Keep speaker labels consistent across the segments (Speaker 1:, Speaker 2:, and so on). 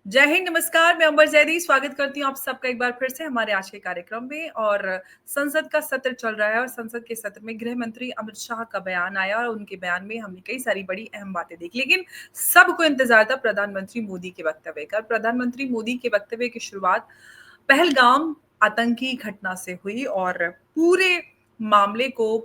Speaker 1: जय हिंद, नमस्कार। मैं अंबर जैदी स्वागत करती हूँ आप सबका एक बार फिर से हमारे आज के कार्यक्रम में। और संसद का सत्र चल रहा है और संसद के सत्र में गृह मंत्री अमित शाह का बयान आया और उनके बयान में हमने कई सारी बड़ी अहम बातें देखी। लेकिन सबको इंतजार था प्रधानमंत्री मोदी के वक्तव्य का। प्रधानमंत्री मोदी के वक्तव्य की शुरुआत पहलगाम आतंकी घटना से हुई और पूरे मामले को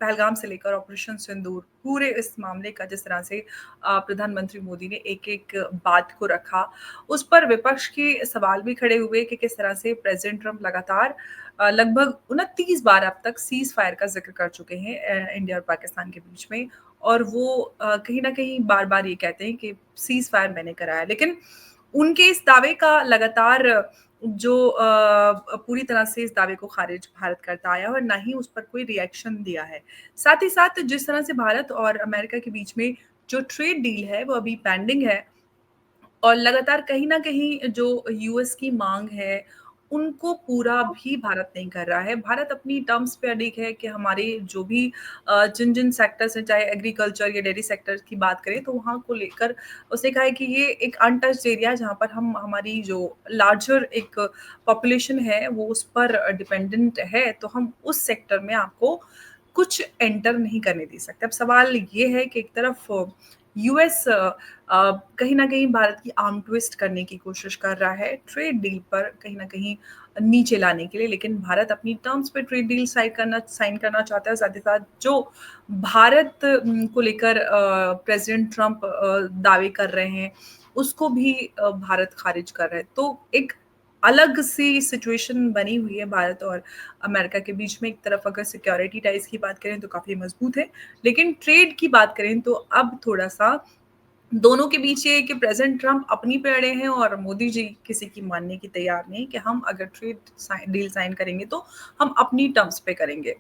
Speaker 1: पहलगाम से लेकर ऑपरेशन सिंदूर, पूरे इस मामले का जिस तरह से प्रधानमंत्री मोदी ने एक-एक बात को रखा, उस पर विपक्ष के सवाल भी खड़े हुए कि किस तरह से प्रेज़िडेंट ट्रंप लगातार लगभग 29 बार अब तक सीज़ फायर का ज़िक्र कर चुके हैं इंडिया और पाकिस्तान के बीच में। और वो कहीं न कहीं बार-बार ये कहते हैं कि सीज़ फायर मैंने कराया। लेकिन उनके इस दावे का लगातार जो पूरी तरह से इस दावे को खारिज भारत करता आया और ना ही उस पर कोई रिएक्शन दिया है। साथ ही साथ जिस तरह से भारत और अमेरिका के बीच में जो ट्रेड डील है वो अभी पेंडिंग है और लगातार कहीं न कहीं जो यूएस की माँग है, उनको पूरा भी भारत नहीं कर रहा है। भारत अपनी टर्म्स पे अडिग है कि हमारे जो भी जिन-जिन सेक्टर्स हैं, चाहे एग्रीकल्चर या डेयरी सेक्टर्स की बात करें, तो वहाँ को लेकर उसने कहा है कि ये एक अनटच्ड एरिया है, जहाँ पर हम हमारी जो लार्जर एक पॉपुलेशन है, वो उस पर डिपेंडेंट है, तो हम उस सेक्टर में आपको कुछ एंटर नहीं करने दे सकते। अब सवाल ये है कि एक तरफ यूएस कहीं न कहीं भारत की आर्म ट्विस्ट करने की कोशिश कर रहा है, ट्रेड डील पर कहीं न कहीं नीचे लाने के लिए, लेकिन भारत अपनी टर्म्स पे ट्रेड डील साइन करना चाहता है। साथ ही साथ जो भारत को लेकर प्रेज़िडेंट ट्रंप दावे कर रहे हैं, उसको भी भारत खारिज कर रहा है। तो एक अलग-सी सिचुएशन बनी हुई है भारत और अमेरिका के बीच में। एक तरफ अगर सिक्योरिटी टाइज़ की बात करें तो काफ़ी मज़बूत है, लेकिन ट्रेड की बात करें तो अब थोड़ा-सा दोनों के बीच ये है कि प्रेज़िडेंट ट्रंप अपनी पे अड़े हैं और मोदी जी किसी की मानने की तैयार नहीं कि हम अगर ट्रेड डील साइन करेंगे तो हम अपनी टर्म्स पे करेंगे।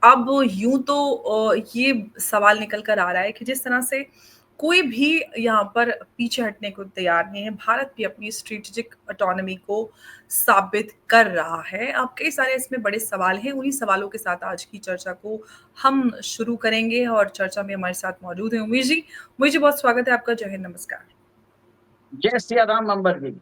Speaker 1: अब यूँ तो ये सवाल निकल कर आ रहा है कि जिस तरह से कोई भी यहाँ पर पीछे हटने को तैयार नहीं है। भारत भी अपनी स्ट्रैटेजिक ऑटोनॉमी को साबित कर रहा है। अब कई सारे इसमें बड़े सवाल हैं, उन्हीं सवालों के साथ आज की चर्चा को हम शुरू करेंगे और चर्चा में हमारे साथ मौजूद हैं उमेश जी। उमेश जी, बहुत स्वागत है आपका। जय हिंद, नमस्कार।
Speaker 2: जय सिया राम अंबर जी।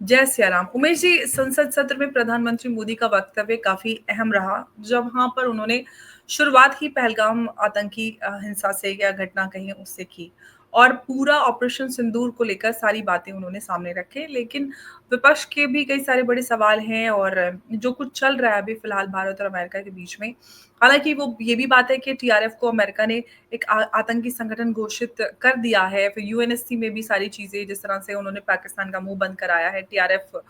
Speaker 1: जय सिया राम। उमेश जी, संसद सत्र में प्रधानमंत्री मोदी का वक्तव्य काफ़ी अहम रहा, जब वहाँ पर उन्होंने शुरुआत ही पहलगाम आतंकी हिंसा से या घटना कहीं उससे की और पूरा ऑपरेशन सिंदूर को लेकर सारी बातें उन्होंने सामने रखे। लेकिन विपक्ष के भी कई सारे बड़े सवाल हैं और जो कुछ चल रहा है अभी फ़िलहाल भारत और अमेरिका के बीच में, हालाँकि वो ये भी बात है कि टीआरएफ को अमेरिका ने एक आतंकी संगठन घोषित कर दिया है। फिर यूएनएससी में भी सारी चीज़ें जिस तरह से उन्होंने पाकिस्तान का मुँह बंद कराया है। टीआरएफ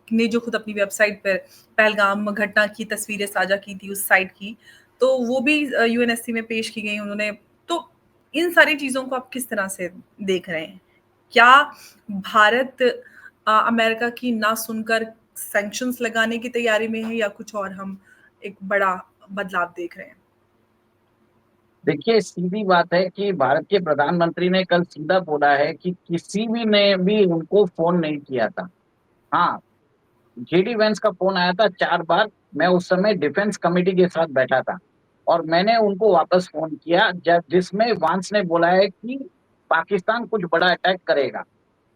Speaker 1: ने जो खुद अपनी वेबसाइट पर पहलगाम घटना की तस्वीरें साझा की थी उस साइट की, तो वो भी यूएनएससी में पेश की गई उन्होंने। तो इन सारी चीज़ों को आप किस तरह से देख रहे हैं? क्या भारत अमेरिका की ना सुनकर सैंक्शंस लगाने की तैयारी में है या कुछ और हम एक बड़ा बदलाव देख रहे हैं?
Speaker 2: देखिए, सीधी बात है कि भारत के प्रधानमंत्री ने कल सीधा बोला है कि किसी भी ने भी उनको फ़ोन नहीं किया था। हाँ, जेडी वेंस का फ़ोन आया था 4 बार। मैं उस समय डिफेंस कमिटी के साथ बैठा था और मैंने उनको वापस फ़ोन किया जब जिसमें वांस ने बोला है कि पाकिस्तान कुछ बड़ा अटैक करेगा।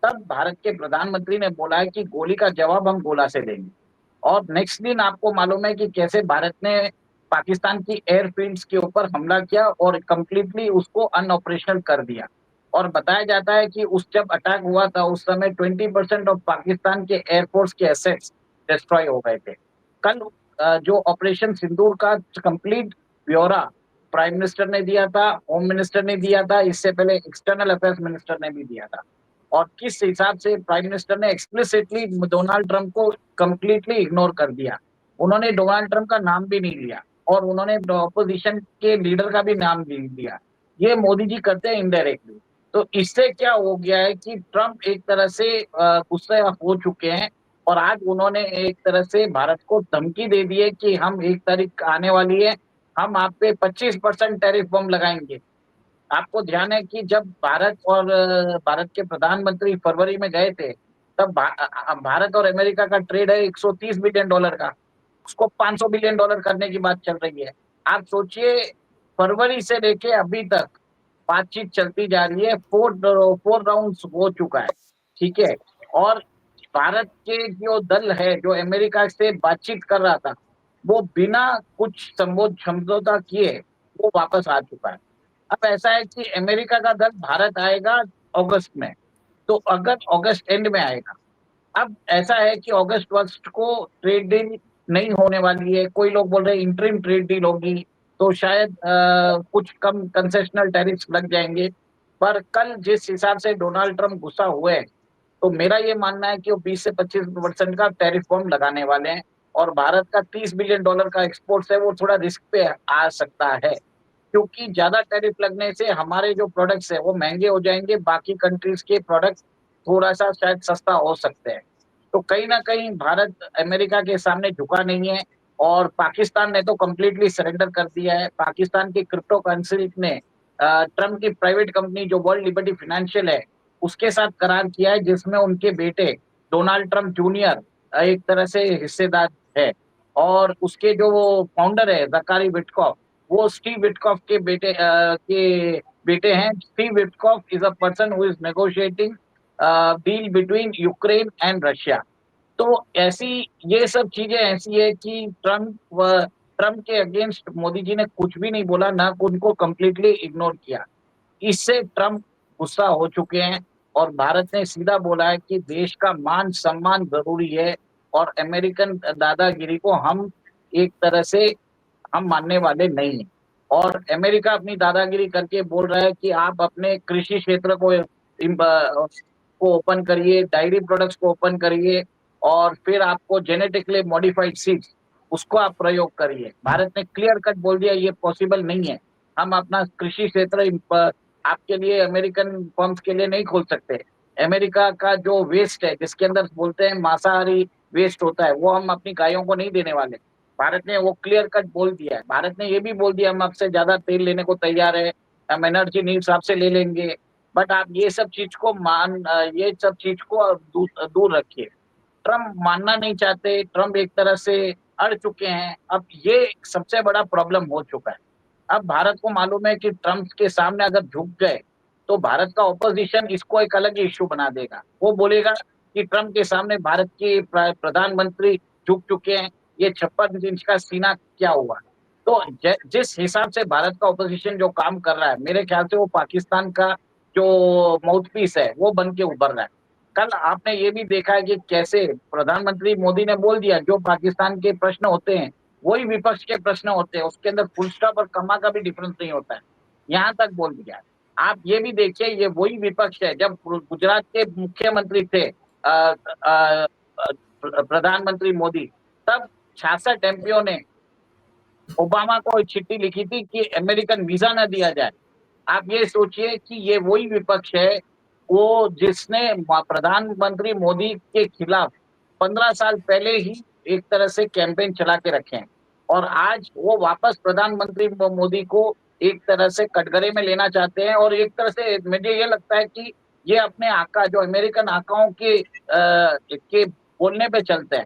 Speaker 2: तब भारत के प्रधानमंत्री ने बोला है कि गोली का जवाब हम गोला से देंगे। और नेक्स्ट दिन आपको मालूम है कि कैसे भारत ने पाकिस्तान की एयरफील्ड्स के ऊपर हमला किया और कंप्लीटली उसको अनऑपरेशनल कर दिया। और बताया जाता है कि उस जब अटैक हुआ था उस समय 20% ऑफ पाकिस्तान के एयरफोर्स के एसेट्स डिस्ट्रॉय हो गए थे। कल जो ऑपरेशन सिंदूर का कंप्लीट ब्यौरा प्राइम मिनिस्टर ने दिया था, होम मिनिस्टर ने दिया था, इससे पहले एक्सटर्नल अफेयर्स मिनिस्टर ने भी दिया था। और किस हिसाब से प्राइम मिनिस्टर ने एक्सप्लिसिटली डोनाल्ड ट्रंप को कंप्लीटली इग्नोर कर दिया। उन्होंने डोनाल्ड ट्रंप का नाम भी नहीं लिया और उन्होंने ऑपोजिशन के लीडर का भी नाम नहीं लिया। ये मोदी जी करते हैं इनडायरेक्टली। तो इससे क्या हो गया है कि ट्रंप एक तरह से गुस्से हो चुके हैं और आज उन्होंने एक तरह से भारत को धमकी दे दी है कि हम 1 तारीख आने वाली है, हम आप पे 25% टैरिफ बम लगाएँगे। आपको ध्यान है कि जब भारत और भारत के प्रधानमंत्री फरवरी में गए थे, तब भारत और अमेरिका का ट्रेड है $130 बिलियन का, उसको $500 बिलियन करने की बात चल रही है। आप सोचिए फरवरी से लेके अभी तक बातचीत चलती जा रही है, 4 राउंड्स हो चुका है। ठीक है? और भारत के जो दल है, जो अमेरिका से बातचीत कर रहा था, वो बिना कुछ समझौता किए वो वापस आ चुका है। अब ऐसा है कि अमेरिका का दल भारत आएगा अगस्त में, तो अगर अगस्त एंड में आएगा। अब ऐसा है कि अगस्त फर्स्ट को ट्रेड डील नहीं होने वाली है, कोई लोग बोल रहे हैं इंटरिम ट्रेड डील होगी, तो शायद कुछ कम कंसेशनल टैरिफ्स लग जाएंगे। पर कल जिस हिसाब से डोनाल्ड ट्रंप गुस्सा हुए, तो मेरा ये मानना है कि वो 20 से 25% का टैरिफ बम लगाने वाले हैं, और भारत का $30 बिलियन का एक्सपोर्ट्स है वो थोड़ा रिस्क पे आ सकता है, क्योंकि ज्यादा टैरिफ लगने से हमारे जो प्रोडक्ट्स है वो महंगे हो जाएंगे, बाकी कंट्रीज के प्रोडक्ट्स थोड़ा सा शायद सस्ता हो सकते हैं। तो कहीं ना कहीं भारत अमेरिका के सामने झुका नहीं है, और पाकिस्तान ने तो कम्प्लीटली सरेंडर कर दिया है। पाकिस्तान की क्रिप्टो काउंसिल ने ट्रम्प की प्राइवेट कंपनी जो वर्ल्ड लिबर्टी फाइनेंशियल है उसके साथ करार किया है, जिसमें उनके बेटे डोनाल्ड ट्रंप जूनियर एक तरह से हिस्सेदार है, और उसके जो फाउंडर है जकारी विटकॉफ, वो स्टीव विटकॉफ के बेटे हैं। Steve Witkoff is a person who is negotiating deal between Ukraine and Russia. तो ऐसी ये सब चीजें ऐसी है कि ट्रम्प के अगेंस्ट मोदी जी ने कुछ भी नहीं बोला, ना उनको कंप्लीटली इग्नोर किया। इससे ट्रम्प गुस्सा हो चुके हैं, और भारत ने सीधा बोला है कि देश का मान सम्मान जरूरी है, और अमेरिकन दादागिरी को हम एक तरह से हम मानने वाले नहीं हैं। और अमेरिका अपनी दादागिरी करके बोल रहा है कि आप अपने कृषि क्षेत्र को ओपन करिए, डायरी प्रोडक्ट्स को ओपन करिए, और फिर आपको जेनेटिकली मॉडिफाइड सीड्स उसको आप प्रयोग करिए। भारत ने क्लियर कट बोल दिया ये पॉसिबल नहीं है, हम अपना कृषि क्षेत्र आपके लिए अमेरिकन फर्म्स के लिए नहीं खोल सकते। अमेरिका का जो वेस्ट है, जिसके अंदर बोलते हैं मांसाहारी वेस्ट होता है, वो हम अपनी गायों को नहीं देने वाले। भारत ने वो क्लियर कट बोल दिया है। भारत ने ये भी बोल दिया हम आपसे ज्यादा तेल लेने को तैयार है, हम एनर्जी नीड्स आपसे ले लेंगे। बट आप ये सब चीज को दूर रखिए। ट्रम्प मानना नहीं चाहते, ट्रम्प एक तरह से अड़ चुके हैं। अब ये सबसे बड़ा प्रॉब्लम हो चुका है। अब भारत को मालूम है कि ट्रम्प के सामने अगर झुक गए, तो भारत का ऑपोजिशन इसको एक अलग ही इश्यू बना देगा। वो बोलेगा कि ट्रम्प के सामने भारत के प्रधानमंत्री झुक चुके हैं, ये 56 इंच का सीना क्या हुआ। तो जिस हिसाब से भारत का ऑपोजिशन जो काम कर रहा है, मेरे ख्याल से वो पाकिस्तान का जो माउथ पीस है वो बन के उभर रहा है। कल आपने ये भी देखा है कि कैसे प्रधानमंत्री मोदी ने बोल दिया जो पाकिस्तान के प्रश्न होते हैं वही विपक्ष के प्रश्न होते हैं, उसके अंदर फुल स्टॉप और कमा का भी डिफरेंस नहीं होता है, यहाँ तक बोल दिया। आप ये भी देखिए, ये वही विपक्ष है जब गुजरात के मुख्यमंत्री थे प्रधानमंत्री मोदी, तब 66 एमपीओ ने ओबामा को एक चिट्ठी लिखी थी कि अमेरिकन वीजा न दिया जाए। आप ये सोचिए कि ये वही विपक्ष है वो जिसने प्रधानमंत्री मोदी के खिलाफ 15 साल पहले ही एक तरह से कैंपेन चला के रखे हैं, और आज वो वापस प्रधानमंत्री मोदी को एक तरह से कटघरे में लेना चाहते हैं। और एक तरह से मुझे ये लगता है कि ये अपने आका जो अमेरिकन आकाओं के बोलने पे चलते हैं।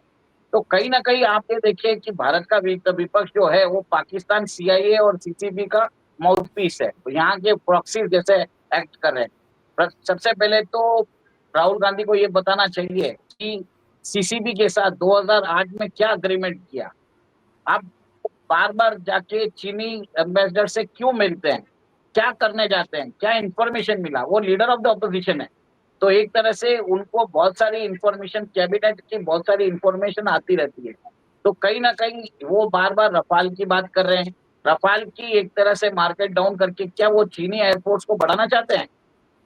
Speaker 2: तो कहीं ना कहीं आप ये देखिए कि भारत का विपक्ष जो है वो पाकिस्तान सीआईए और सीसीबी का माउथ पीस है, तो यहाँ के प्रॉक्सी जैसे एक्ट कर रहे हैं। सबसे पहले तो राहुल गांधी को ये बताना चाहिए कि सीसीबी के साथ 2008 में क्या अग्रीमेंट किया। आप बार बार जाके चीनी एम्बेसडर से क्यों मिलते हैं, क्या करने जाते हैं, क्या इंफॉर्मेशन मिला, वो लीडर ऑफ द ऑपोजिशन है। तो एक तरह से उनको बहुत सारी इंफॉर्मेशन, कैबिनेट की बहुत सारी इंफॉर्मेशन आती रहती है। तो कहीं ना कहीं वो बार बार रफाल की बात कर रहे हैं। रफाल की एक तरह से मार्केट डाउन करके क्या वो चीनी एयरफोर्स को बढ़ाना चाहते हैं,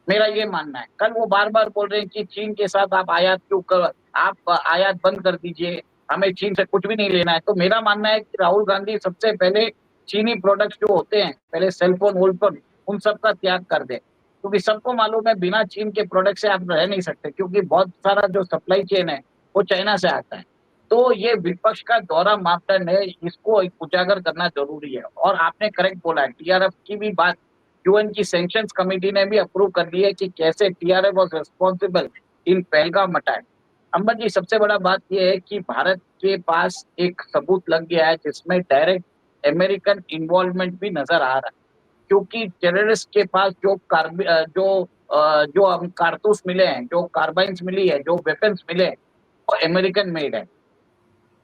Speaker 2: मेरा ये मानना है। कल वो बार बार बोल रहे हैं कि चीन के साथ आप आयात बंद कर दीजिए, हमें चीन से कुछ भी नहीं लेना है। तो मेरा मानना है कि राहुल गांधी सबसे पहले चीनी प्रोडक्ट्स जो होते हैं, पहले सेलफोन वोलफोन उन सब का त्याग कर दे, क्योंकि सबको मालूम है बिना चीन के प्रोडक्ट से आप रह नहीं सकते, क्योंकि बहुत सारा जो सप्लाई चेन है वो चाइना से आता है। तो ये विपक्ष का दोहरा मापदंड है, इसको उजागर करना जरूरी है। और आपने करेक्ट बोला है, टीआरएफ की भी बात यूएन की सैंक्शंस कमेटी ने भी अप्रूव कर ली है कि कैसे TRF was responsible in Pahalgam attack. Amba ji, सबसे बड़ा बात यह है कि भारत के पास एक सबूत लग गया है जिसमें डायरेक्ट अमेरिकन इन्वॉल्वमेंट भी नजर आ रहा है, क्योंकि टेररिस्ट के पास जो जो हम कारतूस मिले हैं, जो कार्बाइन्स मिली है, जो वेपन्स मिले हैं, वो अमेरिकन मेड है।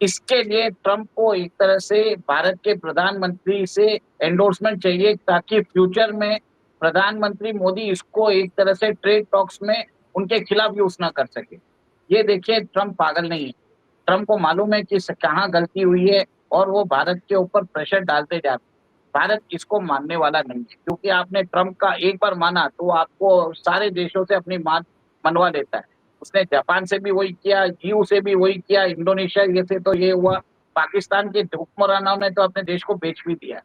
Speaker 2: इसके लिए ट्रंप को एक तरह से भारत के प्रधानमंत्री से एंडोर्समेंट चाहिए, ताकि फ्यूचर में प्रधानमंत्री मोदी इसको एक तरह से ट्रेड टॉक्स में उनके खिलाफ यूज ना कर सके। ये देखिए, ट्रंप पागल नहीं है। ट्रंप को मालूम है कि कहाँ गलती हुई है, और वो भारत के ऊपर प्रेशर डालते जाते हैं। भारत इसको मानने वाला नहीं है, क्योंकि आपने ट्रंप का एक बार माना तो वो आपको सारे देशों से अपनी बात मनवा लेता है। उसने जापान से भी वही किया, ईयू से भी वही किया, इंडोनेशिया ये से तो ये हुआ। पाकिस्तान के हुक्मरानों ने तो अपने देश को बेच भी दिया।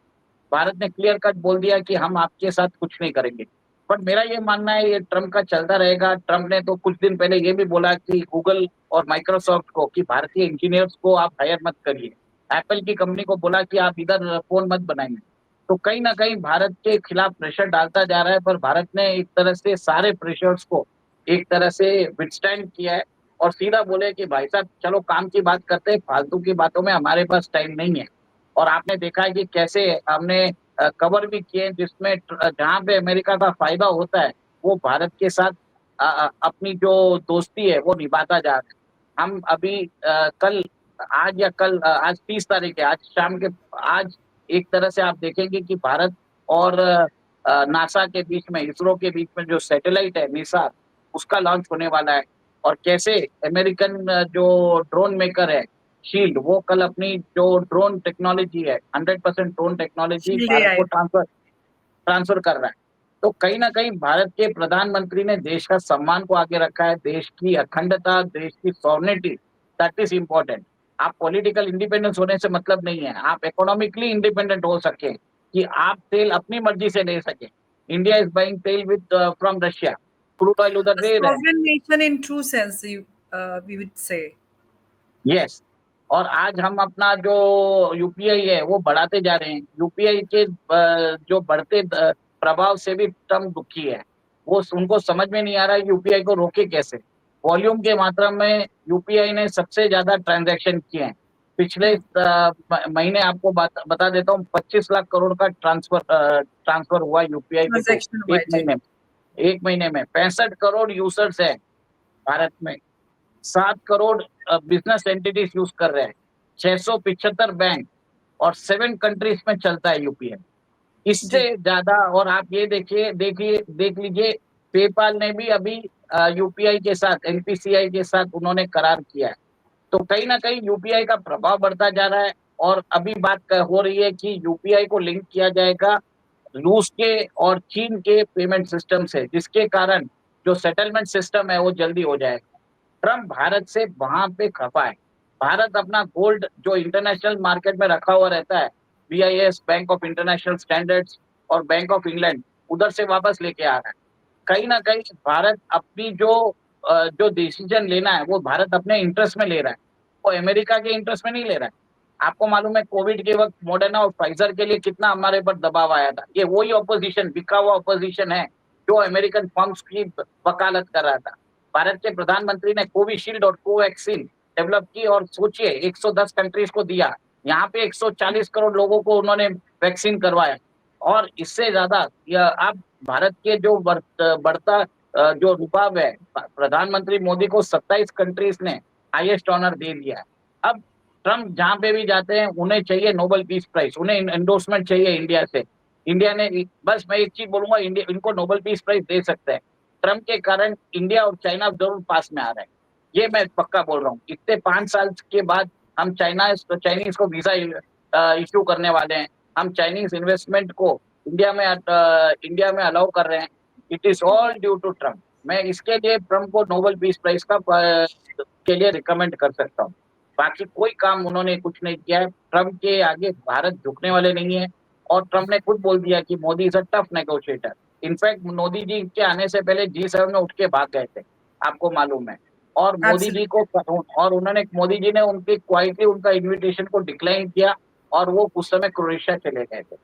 Speaker 2: भारत ने क्लियर कट बोल दिया कि हम आपके साथ कुछ नहीं करेंगे। बट मेरा ये मानना है, ये ट्रंप का चलता रहेगा। ट्रंप ने तो कुछ दिन पहले ये भी बोला कि गूगल और माइक्रोसॉफ्ट को, कि भारतीय इंजीनियर्स को आप हायर मत करिए। एप्पल की कंपनी को बोला कि आप इधर फोन मत बनाइए। तो कहीं ना कहीं भारत के खिलाफ प्रेशर डालता जा रहा है, पर भारत ने एक तरह से सारे प्रेशर्स को एक तरह से विथस्टैंड किया है, और सीधा बोले कि भाई साहब चलो काम की बात करते हैं, फालतू की बातों में हमारे पास टाइम नहीं है। और आपने देखा है कि कैसे हमने कवर भी किए, जिसमें जहाँ पे अमेरिका का फायदा होता है, वो भारत के साथ अपनी जो दोस्ती है वो निभाता जा रहा है। हम अभी कल, आज या कल, आज 30 तारीख है, आज शाम के, आज एक तरह से आप देखेंगे कि भारत और नासा के बीच में, इसरो के बीच में जो सैटेलाइट है निसार, उसका लॉन्च होने वाला है। और कैसे अमेरिकन जो ड्रोन मेकर है शील्ड, वो कल अपनी जो ड्रोन टेक्नोलॉजी है, 100% drone technology
Speaker 1: shield
Speaker 2: Bharat
Speaker 1: AI.
Speaker 2: को ट्रांसफर ट्रांसफर कर रहा है। तो कहीं ना कहीं भारत के प्रधानमंत्री ने देश का सम्मान को आगे रखा है, देश की अखंडता, देश की सॉवरेनिटी, दैट इज इम्पोर्टेंट। आप पॉलिटिकल इंडिपेंडेंस होने से मतलब नहीं है, आप इकोनॉमिकली इंडिपेंडेंट हो सके, कि आप तेल अपनी मर्जी से ले सके। इंडिया इज बाइंग तेल with from Russia, crude oil उधर
Speaker 1: A
Speaker 2: दे रहे हैं।
Speaker 1: sovereign nation in true sense, we would say.
Speaker 2: Yes. और आज हम अपना जो यूपीआई है वो बढ़ाते जा रहे हैं। यूपीआई के जो बढ़ते प्रभाव से भी ट्रम्प दुखी है। वो उनको समझ में नहीं आ रहा है यूपीआई को रोके कैसे। वॉल्यूम के मात्रा में यूपीआई ने सबसे ज्यादा ट्रांजैक्शन किए हैं। पिछले
Speaker 1: Hmm.
Speaker 2: महीने आपको बता देता हूँ, 25 लाख करोड़ का ट्रांसफर हुआ यूपीआई के थ्रू।
Speaker 1: Transaction हुआ
Speaker 2: एक
Speaker 1: है जी।
Speaker 2: महीने में 65 करोड़ यूजर्स है भारत में। 7 करोड़ बिजनेस एंटिटीज यूज कर रहे हैं। 675 बैंक, और 7 कंट्रीज में चलता है यूपीआई। इससे
Speaker 1: जी।
Speaker 2: ज्यादा, और आप ये देख लीजिए, पेपाल ने भी अभी यूपीआई के साथ, एनपीसीआई के साथ उन्होंने करार किया है। तो कहीं ना कहीं यूपीआई का प्रभाव बढ़ता जा रहा है। और अभी बात हो रही है कि यूपीआई को लिंक किया जाएगा रूस के और चीन के पेमेंट सिस्टम से, जिसके कारण जो सेटलमेंट सिस्टम है वो जल्दी हो जाएगा। ट्रम्प भारत से वहां पे खफा है। भारत अपना गोल्ड जो इंटरनेशनल मार्केट में रखा हुआ रहता है, BIS, bank of international standards, और बैंक ऑफ इंग्लैंड, उधर से वापस लेके आ रहा है। कहीं ना कहीं भारत अपनी जो डिसीजन लेना है वो भारत अपने इंटरेस्ट में ले रहा है, वो अमेरिका के इंटरेस्ट में नहीं ले रहा है। आपको मालूम है कोविड के वक्त मॉडर्ना और फाइजर के लिए कितना हमारे पर दबाव आया था। ये वही ऑपोजिशन, बिका हुआ ऑपोजिशन है, जो अमेरिकन फर्म्स की वकालत कर रहा था। भारत के प्रधानमंत्री ने कोविशील्ड और कोवैक्सीन डेवलप की, और सोचिए 110 कंट्रीज को दिया। यहाँ पे 140 करोड़ लोगों को उन्होंने वैक्सीन करवाया। और इससे ज्यादा आप भारत के जो बढ़ता जो रुकाव है, प्रधानमंत्री मोदी को 27 कंट्रीज ने हाईएस्ट ऑनर दे दिया है। अब ट्रम्प जहां पे भी जाते हैं उन्हें चाहिए नोबेल पीस प्राइज, उन्हें एंडोर्समेंट चाहिए इंडिया से। इंडिया ने, बस मैं एक चीज बोलूंगा, इंडिया इनको नोबेल पीस प्राइज दे सकते हैं। ट्रम्प के कारण इंडिया और चाइना जरूर पास में आ रहे हैं, ये मैं पक्का बोल रहा हूँ। इतने 5 साल के बाद हम चाइनीज को वीजा इश्यू करने वाले हैं। हम चाइनीज इन्वेस्टमेंट को इंडिया में अलाउ कर रहे हैं। It is all due to Trump. मैं इसके लिए ट्रम्प को नोबेल पीस प्राइज के लिए रिकमेंड कर सकता हूँ। बाकी कोई काम उन्होंने कुछ नहीं किया है। ट्रम्प के आगे भारत झुकने वाले नहीं है। और ट्रम्प ने खुद बोल दिया कि Modi is a tough negotiator. In fact Modi ji के आने से पहले G7 में उठ के भाग गए थे, आपको मालूम है। और
Speaker 1: Absolutely.
Speaker 2: मोदी जी ने उनके क्वाइटली उनका इनविटेशन को डिक्लाइन किया, और वो उस समय क्रोएशिया चले गए थे।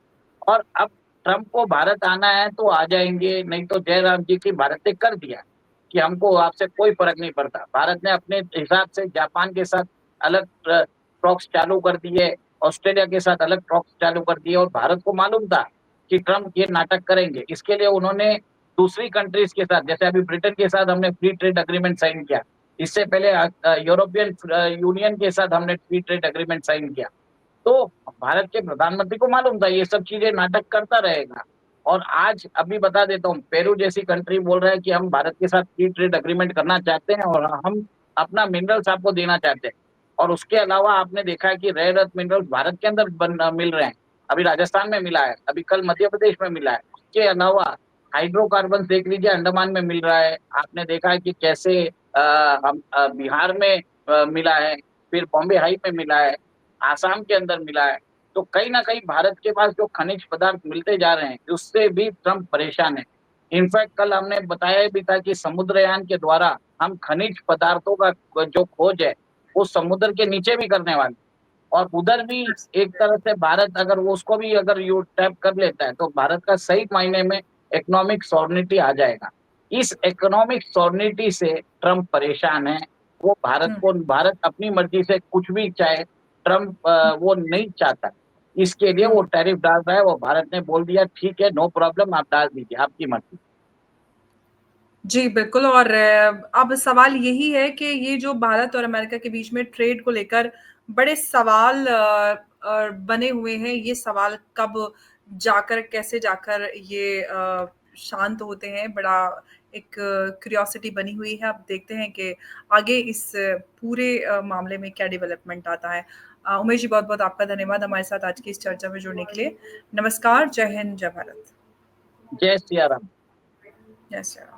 Speaker 2: और अब ट्रम्प को भारत आना है तो आ जाएंगे, नहीं तो जयराम जी की भारत ने कर दिया कि हमको आपसे कोई फर्क नहीं पड़ता। भारत ने अपने हिसाब से जापान के साथ अलग टॉक्स चालू कर दिए, ऑस्ट्रेलिया के साथ अलग टॉक्स चालू कर दिए, और भारत को मालूम था कि ट्रम्प ये नाटक करेंगे। इसके लिए उन्होंने दूसरी कंट्रीज के साथ, जैसे अभी ब्रिटेन के साथ हमने फ्री ट्रेड एग्रीमेंट साइन किया, इससे पहले यूरोपियन यूनियन के साथ हमने फ्री ट्रेड एग्रीमेंट साइन किया। तो भारत के प्रधानमंत्री को मालूम था ये सब चीजें नाटक करता रहेगा। और आज अभी बता देता हूँ, पेरू जैसी कंट्री बोल रहा है कि हम भारत के साथ फ्री ट्रेड एग्रीमेंट करना चाहते हैं और हम अपना मिनरल्स आपको देना चाहते हैं। और उसके अलावा आपने देखा है कि रेयर अर्थ मिनरल्स भारत के अंदर मिल रहे हैं। अभी राजस्थान में मिला है, अभी कल मध्य प्रदेश में मिला है। उसके अलावा हाइड्रोकार्बन देख लीजिए, अंडमान में मिल रहा है। आपने देखा है कि कैसे हम बिहार में मिला है, फिर बॉम्बे हाई में मिला है, आसाम के अंदर मिला है। तो कहीं ना कहीं भारत के पास जो खनिज पदार्थ मिलते जा रहे हैं, उससे भी ट्रम्प परेशान है। इनफैक्ट कल हमने बताया भी था कि समुद्रयान के द्वारा हम खनिज पदार्थों का जो खोज है वो समुद्र के नीचे भी करने वाले, और उधर भी एक तरह से भारत अगर वो उसको भी अगर यू टैप कर लेता है तो भारत का सही मायने में इकोनॉमिक सॉवर्निटी आ जाएगा। इस इकोनॉमिक सॉवर्निटी से ट्रम्प परेशान है। वो
Speaker 1: हुँ,
Speaker 2: भारत अपनी मर्जी से कुछ भी चाहे, ट्रम्प वो नहीं चाहता। इसके लिए
Speaker 1: हुँ।
Speaker 2: वो टैरिफ डाल रहा है। वो भारत ने बोल दिया ठीक है, नो प्रॉब्लम, आप डाल दीजिए, आपकी मर्जी।
Speaker 1: जी, बिल्कुल और अब सवाल यही है कि ये जो भारत और अमेरिका के बीच में ट्रेड को लेकर बड़े सवाल बने हुए हैं, ये सवाल कब जाकर कैसे जाकर ये शांत होते हैं, बड़ा एक क्यूरियोसिटी बनी हुई है। अब देखते हैं कि आगे इस पूरे मामले में क्या डेवलपमेंट आता है। उमेश जी बहुत-बहुत आपका धन्यवाद हमारे साथ आज की इस चर्चा में जुड़ने के लिए। नमस्कार, जय हिंद, जय भारत।
Speaker 2: जय सिया राम।
Speaker 1: जय श्री राम।